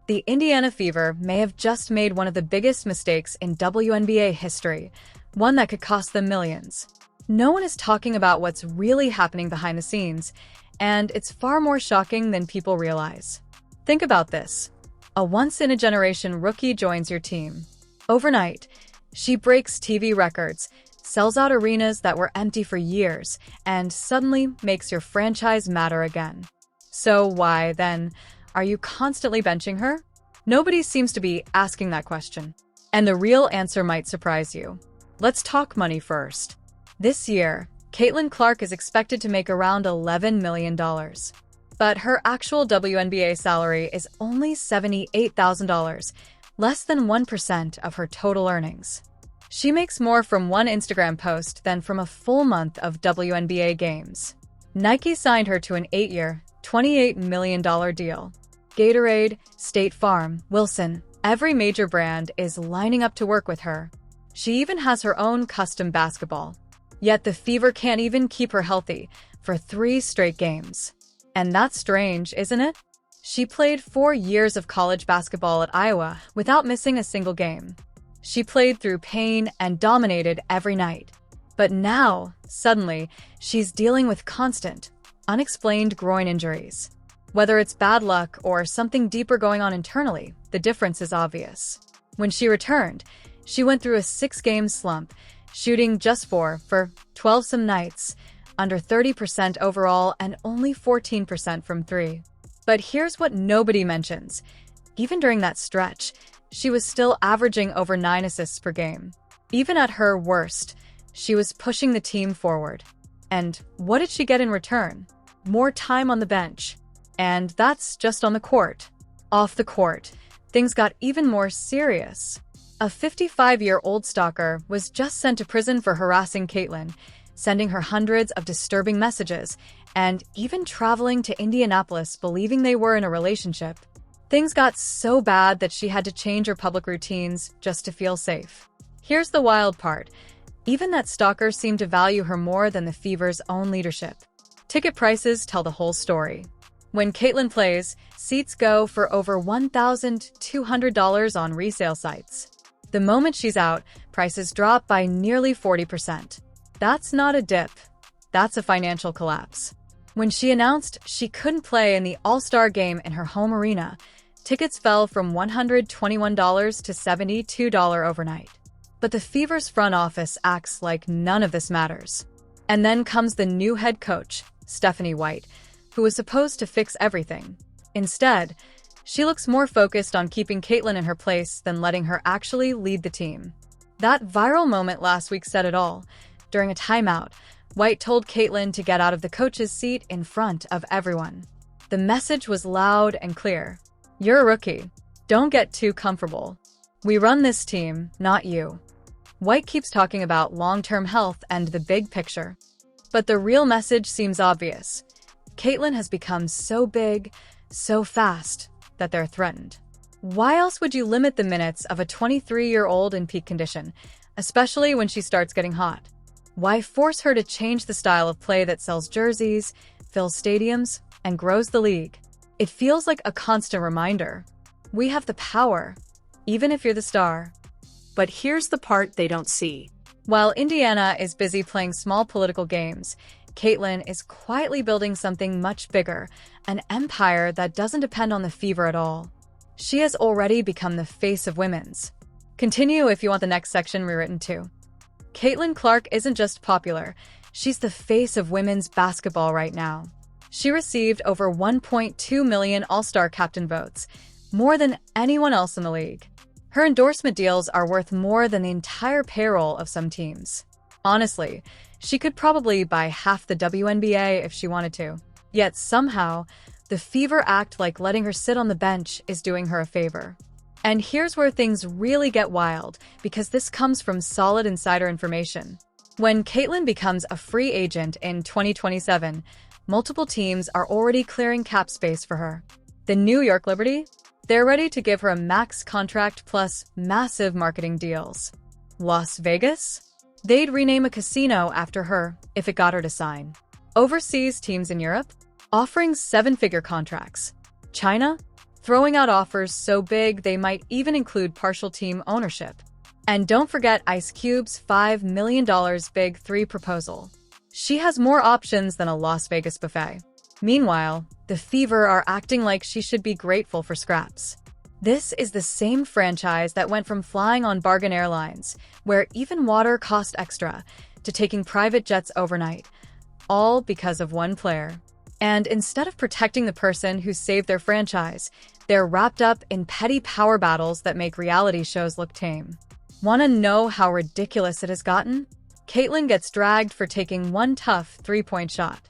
The Indiana Fever may have just made one of the biggest mistakes in WNBA history, one that could cost them millions. No one is talking about what's really happening behind the scenes, and it's far more shocking than people realize. Think about this. A once-in-a-generation rookie joins your team. Overnight, she breaks TV records, sells out arenas that were empty for years, and suddenly makes your franchise matter again. So why, then, are you constantly benching her? Nobody seems to be asking that question. And the real answer might surprise you. Let's talk money first. This year, Caitlin Clark is expected to make around $11 million. But her actual WNBA salary is only $78,000, less than 1% of her total earnings. She makes more from one Instagram post than from a full month of WNBA games. Nike signed her to an 8-year, $28 million deal. Gatorade, State Farm, Wilson, every major brand is lining up to work with her. She even has her own custom basketball. Yet the Fever can't even keep her healthy for 3 straight games. And that's strange, isn't it? She played 4 years of college basketball at Iowa without missing a single game. She played through pain and dominated every night. But now, suddenly, she's dealing with constant, unexplained groin injuries. Whether it's bad luck or something deeper going on internally, the difference is obvious. When she returned, she went through a 6-game slump, shooting just 4 for 12 some nights, under 30% overall and only 14% from 3. But here's what nobody mentions. Even during that stretch, she was still averaging over 9 assists per game. Even at her worst, she was pushing the team forward. And what did she get in return? More time on the bench. And that's just on the court. Off the court, things got even more serious. A 55-year-old stalker was just sent to prison for harassing Caitlin, sending her hundreds of disturbing messages, and even traveling to Indianapolis believing they were in a relationship. Things got so bad that she had to change her public routines just to feel safe. Here's the wild part. Even that stalker seemed to value her more than the Fever's own leadership. Ticket prices tell the whole story. When Caitlin plays, seats go for over $1,200 on resale sites. The moment she's out, prices drop by nearly 40%. That's not a dip. That's a financial collapse. When she announced she couldn't play in the All-Star game in her home arena, tickets fell from $121 to $72 overnight. But the Fever's front office acts like none of this matters. And then comes the new head coach, Stephanie White, who was supposed to fix everything. Instead, she looks more focused on keeping Caitlin in her place than letting her actually lead the team. That viral moment last week said it all. During a timeout, White told Caitlin to get out of the coach's seat in front of everyone. The message was loud and clear. You're a rookie. Don't get too comfortable. We run this team, not you. White keeps talking about long-term health and the big picture. But the real message seems obvious. Caitlin has become so big, so fast, that they're threatened. Why else would you limit the minutes of a 23-year-old in peak condition, especially when she starts getting hot? Why force her to change the style of play that sells jerseys, fills stadiums, and grows the league? It feels like a constant reminder. We have the power, even if you're the star. But here's the part they don't see. While Indiana is busy playing small political games, Caitlin is quietly building something much bigger, an empire that doesn't depend on the Fever at all. She has already become the face of women's. Continue if you want the next section rewritten too. Caitlin Clark isn't just popular, she's the face of women's basketball right now. She received over 1.2 million All-Star captain votes, more than anyone else in the league. Her endorsement deals are worth more than the entire payroll of some teams. Honestly, she could probably buy half the WNBA if she wanted to. Yet somehow, the Fever act like letting her sit on the bench is doing her a favor. And here's where things really get wild, because this comes from solid insider information. When Caitlin becomes a free agent in 2027, multiple teams are already clearing cap space for her. The New York Liberty? They're ready to give her a max contract plus massive marketing deals. Las Vegas? They'd rename a casino after her if it got her to sign. Overseas teams in Europe? Offering 7-figure contracts. China? throwing out offers so big they might even include partial team ownership. And don't forget Ice Cube's $5 million Big Three proposal. She has more options than a Las Vegas buffet. Meanwhile, the Fever are acting like she should be grateful for scraps. This is the same franchise that went from flying on bargain airlines, where even water cost extra, to taking private jets overnight, all because of one player. And instead of protecting the person who saved their franchise, they're wrapped up in petty power battles that make reality shows look tame. Want to know how ridiculous it has gotten? Caitlyn gets dragged for taking one tough three-point shot.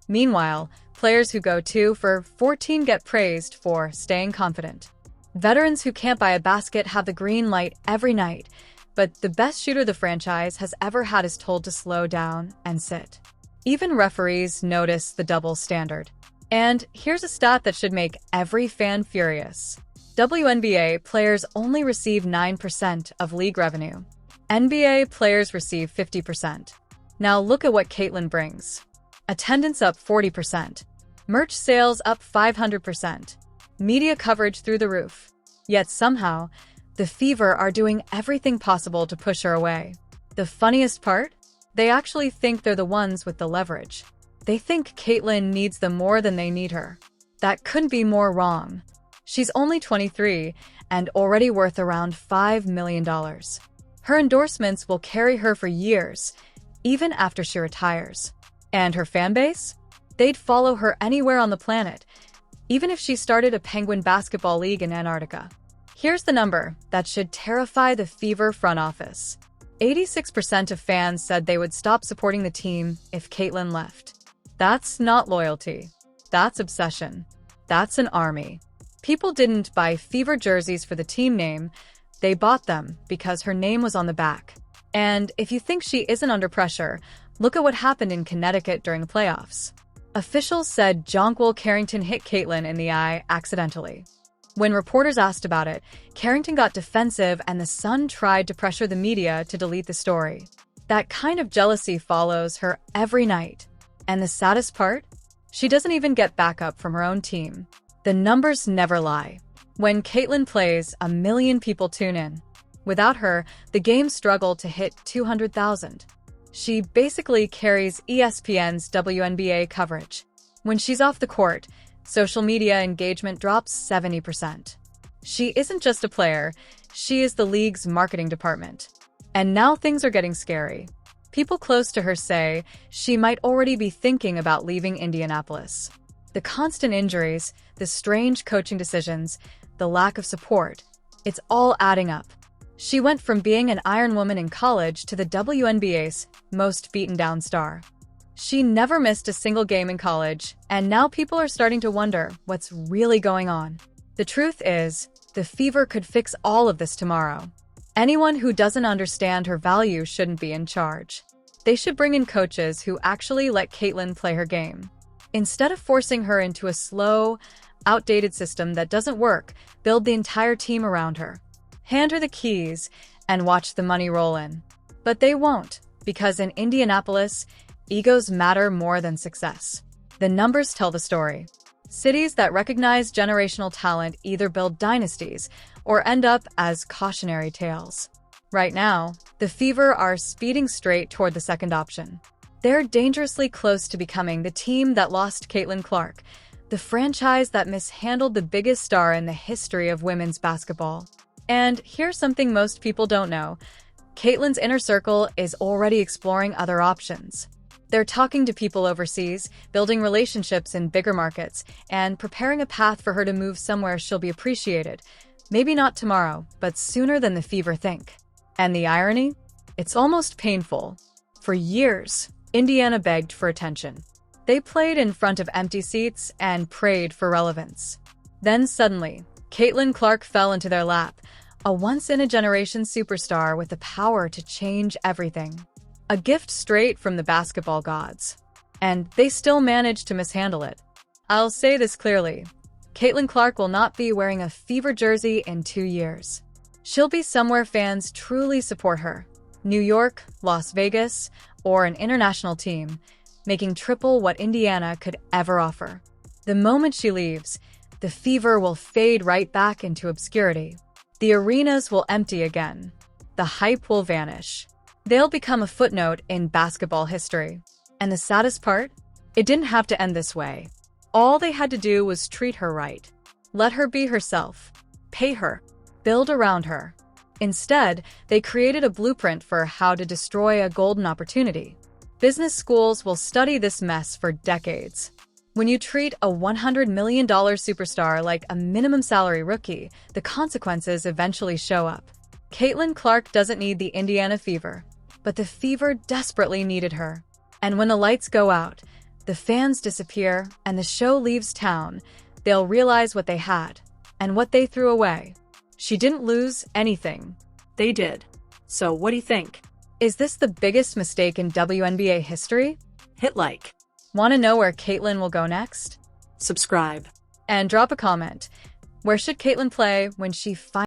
Meanwhile, players who go 2 for 14 get praised for staying confident. Veterans who can't buy a basket have the green light every night, but the best shooter the franchise has ever had is told to slow down and sit. Even referees notice the double standard. And here's a stat that should make every fan furious. WNBA players only receive 9% of league revenue. NBA players receive 50%. Now look at what Caitlyn brings. Attendance up 40%. Merch sales up 500%. Media coverage through the roof. Yet somehow, the Fever are doing everything possible to push her away. The funniest part? They actually think they're the ones with the leverage. They think Caitlyn needs them more than they need her. That couldn't be more wrong. She's only 23 and already worth around $5 million. Her endorsements will carry her for years, even after she retires. And her fanbase? They'd follow her anywhere on the planet, even if she started a Penguin basketball league in Antarctica. Here's the number that should terrify the Fever front office. 86% of fans said they would stop supporting the team if Caitlyn left. That's not loyalty. That's obsession. That's an army. People didn't buy Fever jerseys for the team name. They bought them because her name was on the back. And if you think she isn't under pressure, look at what happened in Connecticut during the playoffs. Officials said Jonquil Carrington hit Caitlyn in the eye accidentally. When reporters asked about it, Carrington got defensive and the Sun tried to pressure the media to delete the story. That kind of jealousy follows her every night. And the saddest part? She doesn't even get backup from her own team. The numbers never lie. When Caitlyn plays, 1 million people tune in. Without her, the games struggle to hit 200,000. She basically carries ESPN's WNBA coverage. When she's off the court, social media engagement drops 70%. She isn't just a player, she is the league's marketing department. And now things are getting scary. People close to her say she might already be thinking about leaving Indianapolis. The constant injuries, the strange coaching decisions, the lack of support, it's all adding up. She went from being an Iron Woman in college to the WNBA's most beaten-down star. She never missed a single game in college, and now people are starting to wonder what's really going on. The truth is, the Fever could fix all of this tomorrow. Anyone who doesn't understand her value shouldn't be in charge. They should bring in coaches who actually let Caitlyn play her game. Instead of forcing her into a slow, outdated system that doesn't work, build the entire team around her. Hand her the keys and watch the money roll in. But they won't, because in Indianapolis, egos matter more than success. The numbers tell the story. Cities that recognize generational talent either build dynasties or end up as cautionary tales. Right now, the Fever are speeding straight toward the second option. They're dangerously close to becoming the team that lost Caitlyn Clark, the franchise that mishandled the biggest star in the history of women's basketball. And here's something most people don't know. Caitlyn's inner circle is already exploring other options. They're talking to people overseas, building relationships in bigger markets, and preparing a path for her to move somewhere she'll be appreciated. Maybe not tomorrow, but sooner than the Fever think. And the irony? It's almost painful. For years, Indiana begged for attention. They played in front of empty seats and prayed for relevance. Then suddenly, Caitlyn Clark fell into their lap, a once-in-a-generation superstar with the power to change everything. A gift straight from the basketball gods. And they still managed to mishandle it. I'll say this clearly. Caitlyn Clark will not be wearing a Fever jersey in 2 years. She'll be somewhere fans truly support her. New York, Las Vegas, or an international team, making triple what Indiana could ever offer. The moment she leaves, the fever will fade right back into obscurity. The arenas will empty again. The hype will vanish. They'll become a footnote in basketball history. And the saddest part? It didn't have to end this way. All they had to do was treat her right. Let her be herself. Pay her. Build around her. Instead, they created a blueprint for how to destroy a golden opportunity. Business schools will study this mess for decades. When you treat a $100 million superstar like a minimum salary rookie, the consequences eventually show up. Caitlin Clark doesn't need the Indiana fever, but the fever desperately needed her. And when the lights go out, the fans disappear, and the show leaves town, they'll realize what they had and what they threw away. She didn't lose anything. They did. So what do you think? Is this the biggest mistake in WNBA history? Hit like. Want to know where Caitlin will go next? Subscribe. And drop a comment. Where should Caitlin play when she finally